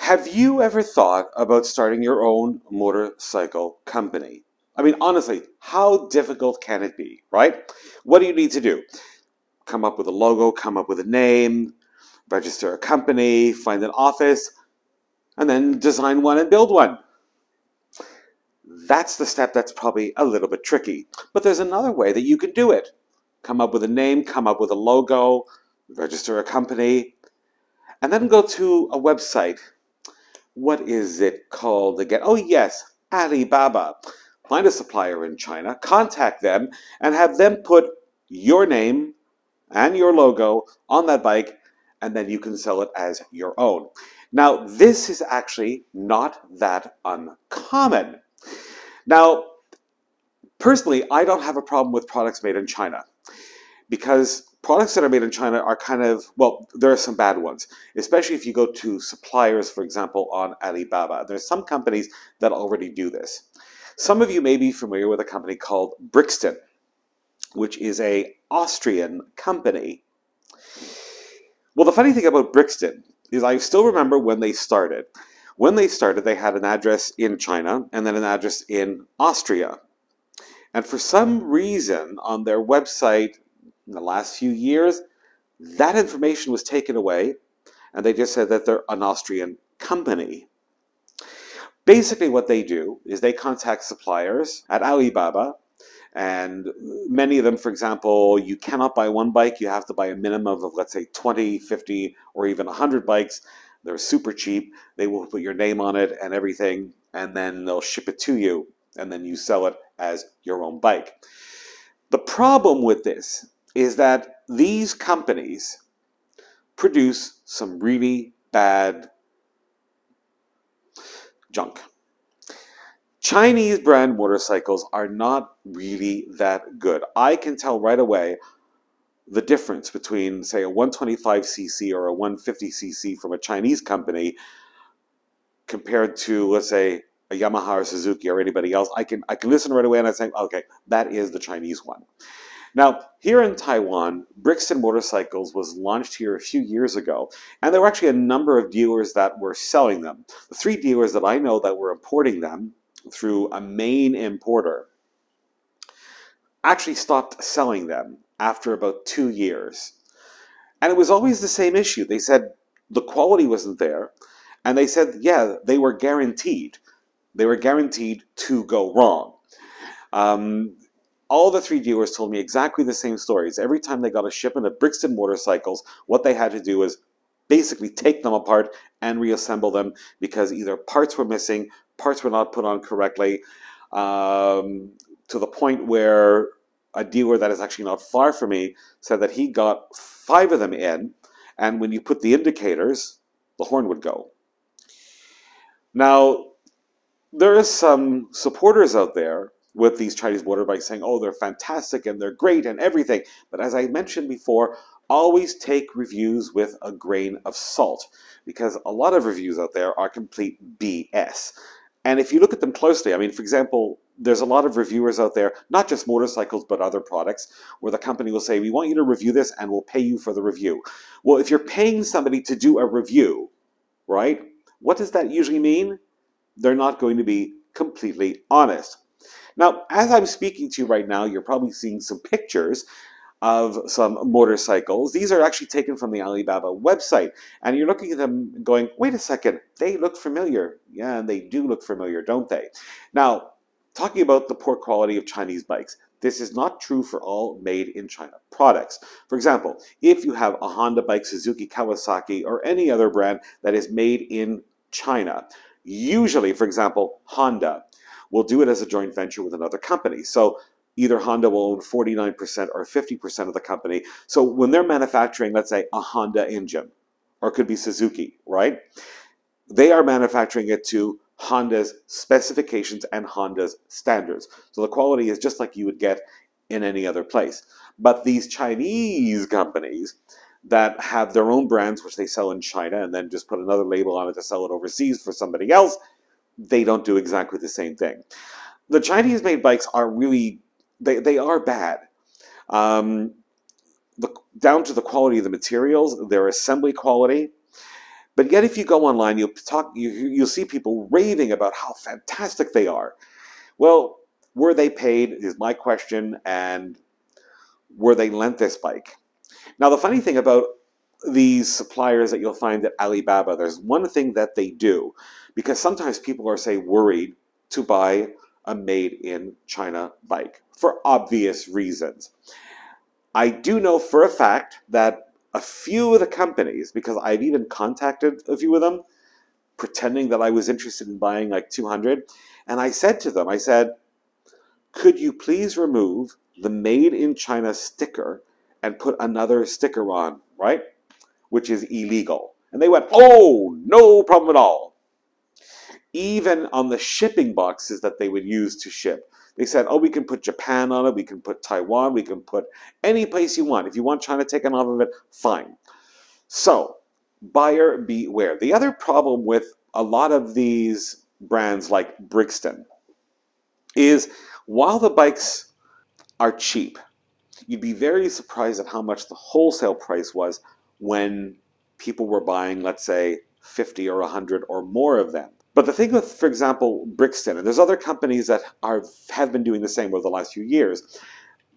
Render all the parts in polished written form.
Have you ever thought about starting your own motorcycle company? I mean, honestly, how difficult can it be, right? What do you need to do? Come up with a logo, come up with a name, register a company, find an office, and then design one and build one. That's the step that's probably a little bit tricky. But there's another way that you can do it. Come up with a name, come up with a logo, register a company, and then go to a website. What is it called again? Oh, yes, Alibaba. Find a supplier in China, contact them, and have them put your name and your logo on that bike, and then you can sell it as your own. Now, this is actually not that uncommon. Now, personally, I don't have a problem with products made in China because products that are made in China are kind of, well, there are some bad ones, especially if you go to suppliers, for example, on Alibaba. There's some companies that already do this. Some of you may be familiar with a company called Brixton, which is an Austrian company. Well, the funny thing about Brixton is I still remember when they started. When they started, they had an address in China and then an address in Austria. And for some reason on their website in the last few years, that information was taken away and they just said that they're an Austrian company. Basically what they do is they contact suppliers at Alibaba, and many of them, for example, you cannot buy one bike, you have to buy a minimum of, let's say, 20, 50, or even 100 bikes. They're super cheap. They will put your name on it and everything, and then they'll ship it to you, and then you sell it as your own bike. The problem with this is that these companies produce some really bad junk. Chinese brand motorcycles are not really that good. I can tell right away the difference between, say, a 125cc or a 150cc from a Chinese company compared to, let's say, a Yamaha or Suzuki or anybody else. I can listen right away and I think, okay, that is the Chinese one. Now, here in Taiwan, Brixton Motorcycles was launched here a few years ago, and there were actually a number of dealers that were selling them. The 3 dealers that I know that were importing them through a main importer actually stopped selling them after about 2 years. And it was always the same issue. They said the quality wasn't there, and they said, yeah, they were guaranteed. They were guaranteed to go wrong. All the 3 dealers told me exactly the same stories. Every time they got a shipment of Brixton motorcycles, what they had to do was basically take them apart and reassemble them because either parts were missing, parts were not put on correctly, to the point where a dealer that is actually not far from me said that he got 5 of them in, and when you put the indicators, the horn would go. Now, there are some supporters out there with these Chinese motorbikes saying, oh, they're fantastic and they're great and everything. But as I mentioned before, always take reviews with a grain of salt, because a lot of reviews out there are complete BS. And if you look at them closely, I mean, for example, there's a lot of reviewers out there, not just motorcycles, but other products, where the company will say, we want you to review this and we'll pay you for the review. Well, if you're paying somebody to do a review, right, what does that usually mean? They're not going to be completely honest. Now, as I'm speaking to you right now, you're probably seeing some pictures of some motorcycles. These are actually taken from the Alibaba website, and you're looking at them going, wait a second, they look familiar. Yeah, and they do look familiar, don't they? Now, talking about the poor quality of Chinese bikes, this is not true for all made in China products. For example, if you have a Honda bike, Suzuki, Kawasaki, or any other brand that is made in China, usually, for example, Honda will do it as a joint venture with another company. So either Honda will own 49% or 50% of the company. So when they're manufacturing, let's say, a Honda engine, or it could be Suzuki, right? They are manufacturing it to Honda's specifications and Honda's standards. So the quality is just like you would get in any other place. But these Chinese companies that have their own brands, which they sell in China, and then just put another label on it to sell it overseas for somebody else, they don't do exactly the same thing. The Chinese-made bikes are really, they are bad. Down to the quality of the materials, their assembly quality. But yet if you go online, you'll see people raving about how fantastic they are. Well, were they paid is my question, and were they lent this bike? Now, the funny thing about these suppliers that you'll find at Alibaba, there's one thing that they do, because sometimes people are, say, worried to buy a made-in-China bike for obvious reasons. I do know for a fact that a few of the companies, because I've even contacted a few of them, pretending that I was interested in buying like 200, and I said to them, I said, could you please remove the Made in China sticker and put another sticker on, right? Which is illegal. And they went, oh, no problem at all. Even on the shipping boxes that they would use to ship, they said, oh, we can put Japan on it, we can put Taiwan, we can put any place you want. If you want China taken off of it, fine. So, buyer beware. The other problem with a lot of these brands like Brixton is while the bikes are cheap, you'd be very surprised at how much the wholesale price was when people were buying, let's say, 50 or 100 or more of them. But the thing with, for example, Brixton, and there's other companies that have been doing the same over the last few years,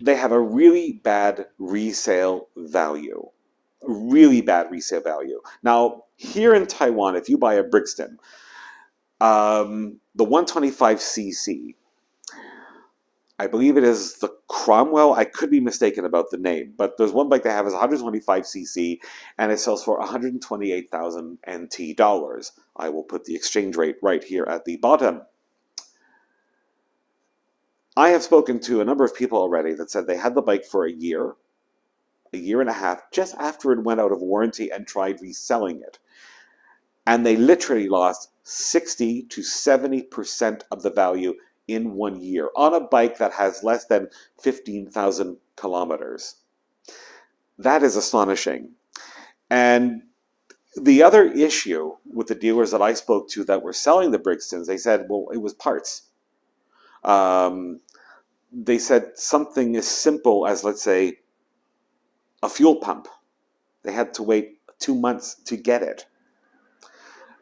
they have a really bad resale value. Really bad resale value. Now, here in Taiwan, if you buy a Brixton, the 125cc, I believe it is the Cromwell. I could be mistaken about the name, but there's one bike they have is 125cc, and it sells for 128,000 NT dollars. I will put the exchange rate right here at the bottom. I have spoken to a number of people already that said they had the bike for a year and a half, just after it went out of warranty and tried reselling it. And they literally lost 60 to 70% of the value in 1 year on a bike that has less than 15,000 kilometers. That is astonishing. And the other issue with the dealers that I spoke to that were selling the Brixtons, they said, well, it was parts. They said something as simple as, let's say, a fuel pump. They had to wait 2 months to get it.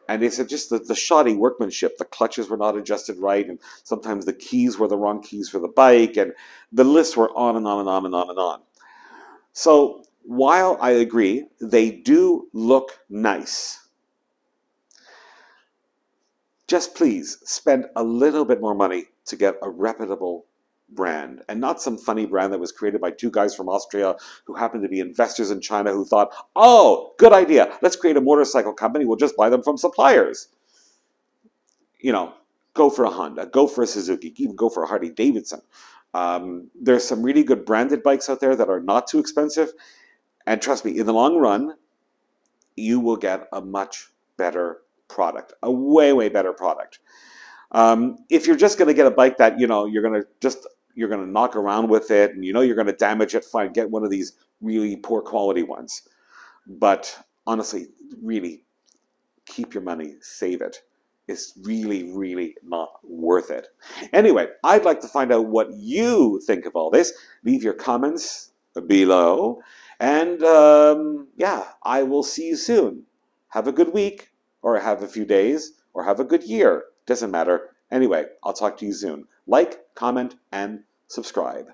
And they said just the shoddy workmanship, the clutches were not adjusted right, and sometimes the keys were the wrong keys for the bike, and the lists were on and on and on and on and on. So while I agree, they do look nice, just please spend a little bit more money to get a reputable brand, and not some funny brand that was created by two guys from Austria who happened to be investors in China who thought, oh, good idea, let's create a motorcycle company, we'll just buy them from suppliers. You know, go for a Honda, go for a Suzuki, even go for a Harley Davidson. There's some really good branded bikes out there that are not too expensive, and trust me, in the long run, you will get a much better product, a way, way better product. If you're just going to get a bike that, you know, you're going to knock around with it, and you know you're going to damage it, fine, get one of these really poor quality ones. But honestly, really, keep your money, save it. It's really, really not worth it. Anyway, I'd like to find out what you think of all this. Leave your comments below. And yeah, I will see you soon. Have a good week, or have a few days, or have a good year. Doesn't matter. Anyway, I'll talk to you soon. Like, comment, and subscribe.